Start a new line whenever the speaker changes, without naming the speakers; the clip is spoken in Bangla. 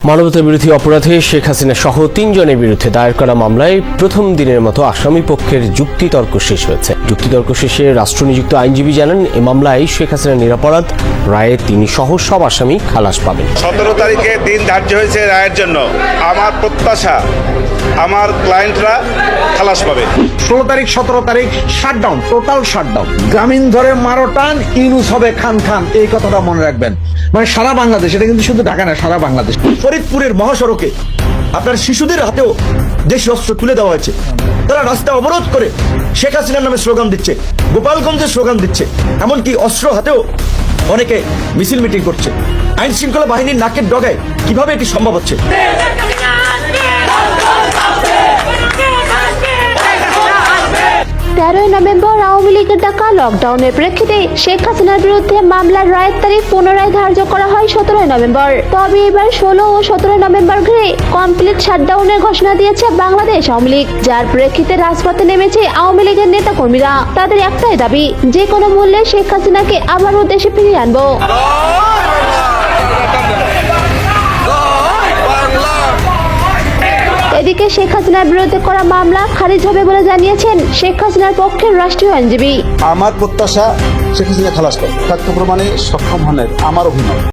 মানবতা বিরোধী অপরাধে শেখ হাসিনা সহ ৩ জনের বিরুদ্ধে দায়ের করা মামলায় প্রথম দিনের মতো আসামি পক্ষের যুক্তিতর্ক শেষ হয়েছে। যুক্তিতর্ক শেষে রাষ্ট্রনিযুক্ত আইনজীবী জানান, এ মামলায় শেখ হাসিনা নিরপরাধ, রায়ে তিনি সহ সব আসামি খালাস পাবেন।
১৭ তারিখে দিন ধার্য হয়েছে রায়ের জন্য। আমার প্রত্যাশা আমার ক্লায়েন্টরা খালাস পাবে।
১৬ তারিখ ১৭ তারিখ শাটডাউন, টোটাল শাটডাউন। গ্রামীণ ধরে মারো টান, ইউনুস হবে খান খান, এই কথাটা মনে রাখবেন। মানে সারা বাংলাদেশ, এটা কিন্তু শুধু ঢাকা না, সারা বাংলাদেশ। ফরিদপুরের মহাসড়কে আপনার শিশুদের হাতেও দেশীয় অস্ত্র তুলে দেওয়া হয়েছে। তারা রাস্তা অবরোধ করে শেখ হাসিনার নামে স্লোগান দিচ্ছে, গোপালগঞ্জে স্লোগান দিচ্ছে, এমনকি অস্ত্র হাতেও অনেকে মিছিল মিটিং করছে। আইন শৃঙ্খলা বাহিনীর নাকের ডগায় কিভাবে এটি সম্ভব হচ্ছে?
১৩ নভেম্বর আওয়ামী লীগের ডাকা লকডাউনের প্রেক্ষিতে শেখ হাসিনার বিরুদ্ধে মামলার রায়ের তারিখ পুনরায় ধার্য করা হয় ১৭ নভেম্বর। তবে এবার ১৬ ও ১৭ নভেম্বর ঘিরে কমপ্লিট শাটডাউনের ঘোষণা দিয়েছে বাংলাদেশ আওয়ামী লীগ, যার প্রেক্ষিতে রাজপথে নেমেছে আওয়ামী লীগের নেতাকর্মীরা। তাদের একটাই দাবি, যে কোনো মূল্যে শেখ হাসিনাকে আবারও দেশে ফিরিয়ে আনবো। এদিকে শেখ হাসিনার বিরুদ্ধে করা মামলা খারিজ হবে বলে জানিয়েছেন শেখ হাসিনার পক্ষের রাষ্ট্রীয় আইনজীবী।
আমার প্রত্যাশা শেখ হাসিনা খালাস পাবে, তথ্য প্রমাণে সক্ষম হনের আমার অভিমত।